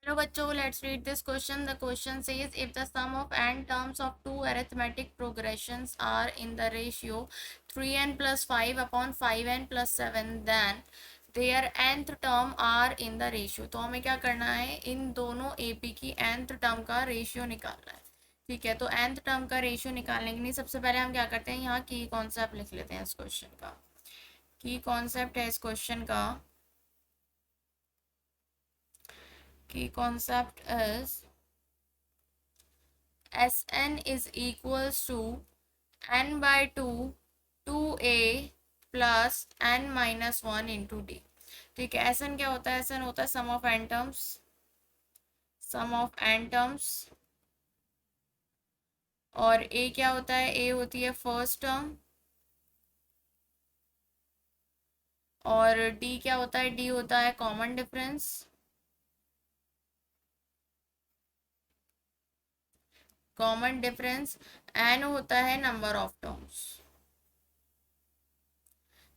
Hello बच्चों, let's read this question. The question says if the sum of n terms of two arithmetic progressions are in the ratio 3n plus 5 upon 5n plus 7, then their nth term are in the ratio. तो हमें क्या करना है, इन दोनों AP की nth term का ratio निकालना है. ठीक है, तो nth टर्म का रेशियो निकालने के लिए सबसे पहले हम क्या करते हैं, यहाँ की कॉन्सेप्ट लिख लेते हैं. इस क्वेश्चन का की कॉन्सेप्ट है, इस क्वेश्चन का की concept is Sn is equals to n by 2 2a plus n minus 1 into d. ठीक है, Sn क्या होता है, Sn होता है sum of n terms, sum of n terms. और a क्या होता है, a होती है फर्स्ट टर्म. और d क्या होता है, d होता है common difference. Common difference. n होता है नंबर ऑफ टर्म्स.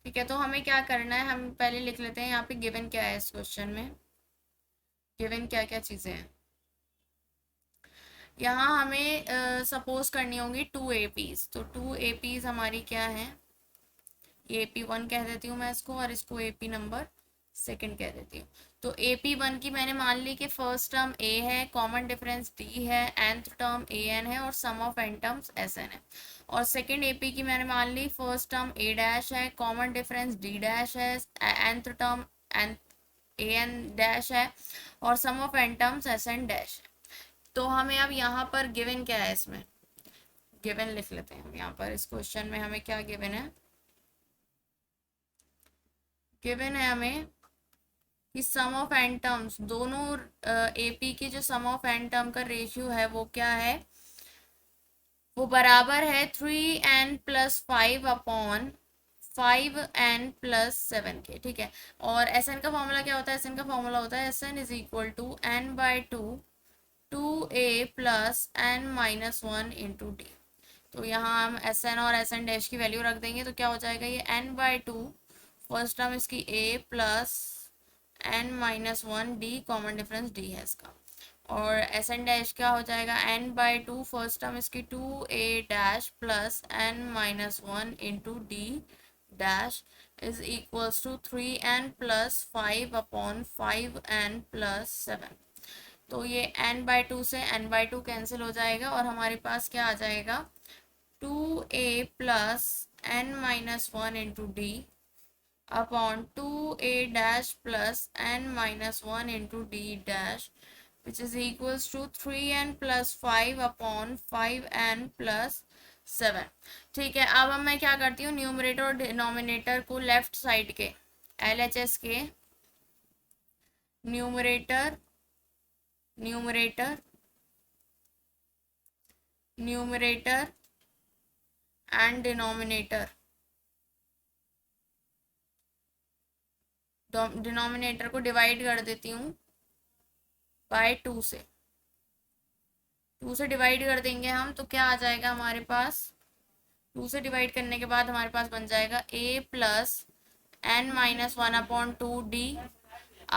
ठीक है, तो हमें क्या करना है, हम पहले लिख लेते हैं यहाँ पे गिवन क्या है. इस क्वेश्चन में गिवन क्या क्या चीजें हैं. यहाँ हमें सपोज करनी होंगी टू एपीज. तो टू एपीज हमारी क्या है, ये AP1 कह देती हूँ मैं इसको, और इसको AP नंबर सेकंड कह देती हूँ. तो AP1 की मैंने मान ली कि फर्स्ट टर्म a है, कॉमन डिफरेंस d है, nth टर्म an है और sum of n terms Sn है. और सेकंड AP की मैंने मान ली फर्स्ट टर्म a डैश है, कॉमन डिफरेंस d डैश है, nth टर्म an डैश है और sum of n terms Sn dash है. तो हमें अब यहाँ पर गिवन क्या है, इसमें गिवन लिख लेते हैं हम. यहाँ पर इस क्वेश्चन में हमें क्या गिवन है, गिवन है हमें कि सम ऑफ एन टर्म्स, दोनों AP की जो सम ऑफ एन टर्म का रेशियो है वो क्या है, वो बराबर है 3n plus 5 upon 5n plus 7 के. ठीक है, और Sn का फॉर्मूला क्या होता है, Sn का फॉर्मूला होता है Sn is equal to n by two 2a plus n minus 1 into D. तो यहाँ हम Sn और Sn डैश की वैल्यू रख देंगे, तो क्या हो जाएगा, ये n by two first term इसकी a plus n minus 1 D, common difference d है इसका. और Sn डैश क्या हो जाएगा, n by two first term इसकी 2a dash plus n minus 1 into D dash is equals to 3n plus 5 upon 5n plus 7. तो ये n by two से n बाई टू कैंसिल हो जाएगा और हमारे पास क्या आ जाएगा, 2a plus n minus 1 into D upon 2a dash plus n minus 1 into D dash which is equals to 3n plus 5 upon 5n plus 7. ठीक है, अब मैं क्या करती हूँ, न्यूमरेटर और डिनोमिनेटर को लेफ्ट साइड के LHS के numerator numerator numerator and denominator, denominator को डिवाइड कर देती हूँ बाय 2 से. 2 से डिवाइड कर देंगे हम तो क्या आ जाएगा हमारे पास, 2 से डिवाइड करने के बाद हमारे पास बन जाएगा a plus n minus 1 upon 2d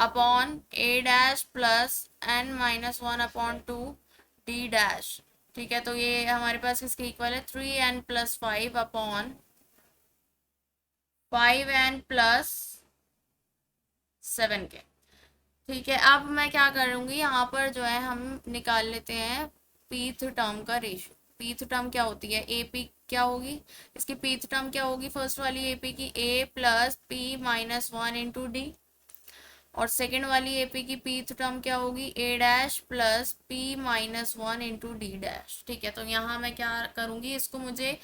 upon a dash plus n minus 1 upon 2d dash. ठीक है, तो ये हमारे पास किसके इक्वल है, 3n plus 5 upon 5n plus 7 के. ठीक है, अब मैं क्या करूंगी, यहाँ पर जो है हम निकाल लेते हैं पीथ टर्म का रेशियो. पीथ टर्म क्या होती है, AP क्या होगी, इसकी पीथ टर्म क्या होगी, फर्स्ट वाली AP की a plus p minus 1 into D. और सेकेंड वाली AP की पीथ टर्म क्या होगी, a dash plus p minus 1 into D dash. ठीक है, तो यहाँ मैं क्या करूंगी, इसको मुझे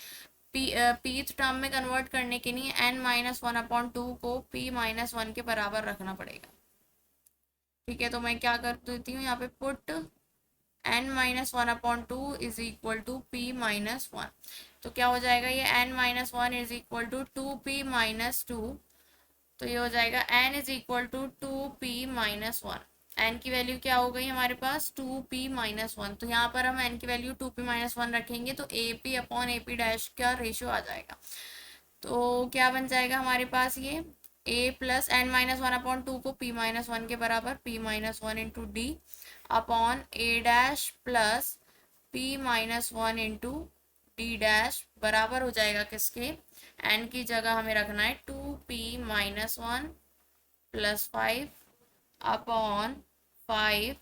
पीथ टर्म में कन्वर्ट करने के लिए n माइनस 1 अपॉन 2 को p माइनस 1 के बराबर रखना पड़ेगा. ठीक है, तो मैं क्या कर देती हूँ, यहाँ पे put n minus 1 upon 2 is equal to p minus 1. तो क्या हो जाएगा, ये n minus 1 is equal to 2p minus 2. तो ये हो जाएगा n is equal to 2p minus 1. n की वैल्यू क्या हो गई हमारे पास, 2p माइनस 1. तो यहाँ पर हम n की वैल्यू 2p माइनस 1 रखेंगे तो AP अपॉन AP डैश का रेशियो आ जाएगा. तो क्या बन जाएगा हमारे पास, ये a plus N minus one upon two को पी माइनस वन के बराबर, p minus one into D upon ए dash plus p minus one into D dash बराबर हो जाएगा किसके, एन की जगह हमें रखना है two P minus one plus five upon five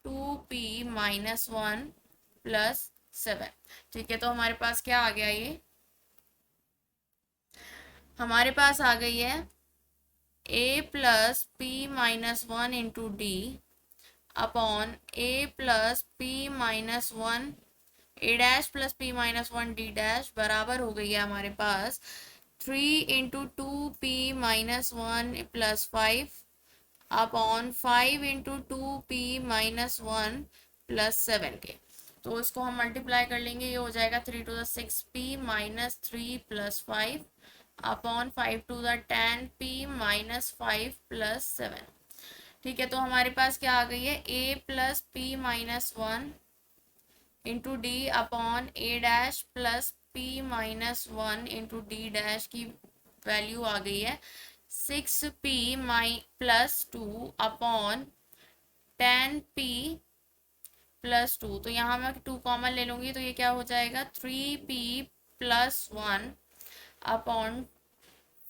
two P minus one plus seven. ठीक है, तो हमारे पास क्या आ गया, ये हमारे पास आ गई है a plus p minus one into D upon a plus p minus one a dash plus p minus one d dash बराबर हो गई है हमारे पास three into two P minus one plus five upon five into two P minus one plus seven के। तो इसको हम मल्टीप्लाई कर लेंगे, ये हो जाएगा three two the six p minus three plus five upon five two the ten p minus five plus seven. ठीक है, तो हमारे पास क्या आ गई है, a plus p minus one into D upon A dash plus p minus one into D dash की वैल्यू आ गई है six p minus plus two upon ten p plus two. तो यहाँ मैं टू कॉमन ले लूँगी तो ये क्या हो जाएगा three P plus one upon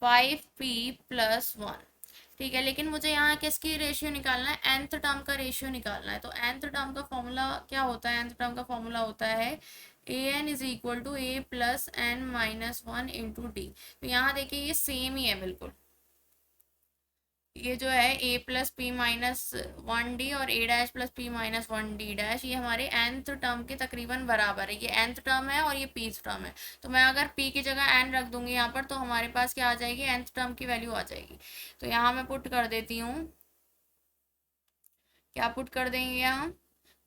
five P plus one. ठीक है, लेकिन मुझे यहाँ किसकी रेशियो निकालना है, nth टर्म का रेशियो निकालना है। तो nth टर्म का फॉर्मूला क्या होता है, nth टर्म का फॉर्मूला होता है ए n is equal to a plus N minus one into D. तो यहाँ देखिए ये सेम ही है बिल्कुल, ये जो है a plus p minus one d और a dash plus p minus one d dash ये हमारे nth टर्म के तकरीबन बराबर है। ये nth टर्म है और ये pth टर्म है। तो मैं अगर p की जगह n रख दूंगी यहाँ पर तो हमारे पास क्या आ जाएगी, nth टर्म की वैल्यू आ जाएगी। तो यहाँ मैं पुट कर देती हूँ, क्या पुट कर देंगे यहाँ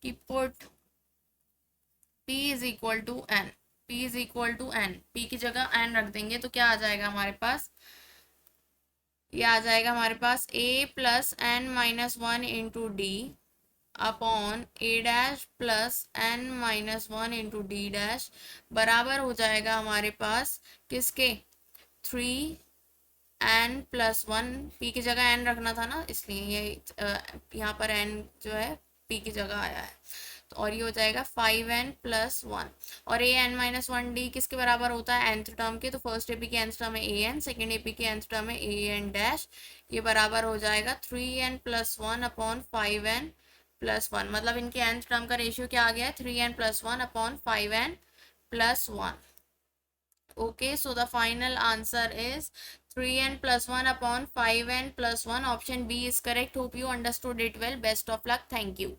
कि put p is equal to n, p is equal to n, p की जगह n रख देंगे तो क्या आ जाएगा हमारे पास, ये आ जाएगा हमारे पास a plus N minus one into D upon A dash plus N minus one into D dash बराबर हो जाएगा हमारे पास किसके, three N plus one, P की जगह एन रखना था ना इसलिए ये यहाँ पर एन जो है पी की जगह आया है। तो और ये हो जाएगा फाइव एन प्लस वन और A N minus one D किसके बराबर होता है, nth टर्म के। तो फर्स्ट एपी की nth टर्म है ए एन, सेकेंड एपी की nth टर्म है ए एन डैश, ये बराबर हो जाएगा three N plus one upon five N plus one. मतलब इनके nth टर्म का रेशियो क्या आ गया है, three N plus one upon five N plus one. Okay, so the final answer is 3n plus 1 upon 5n plus 1. Option B is correct. Hope you understood it well. Best of luck. Thank you.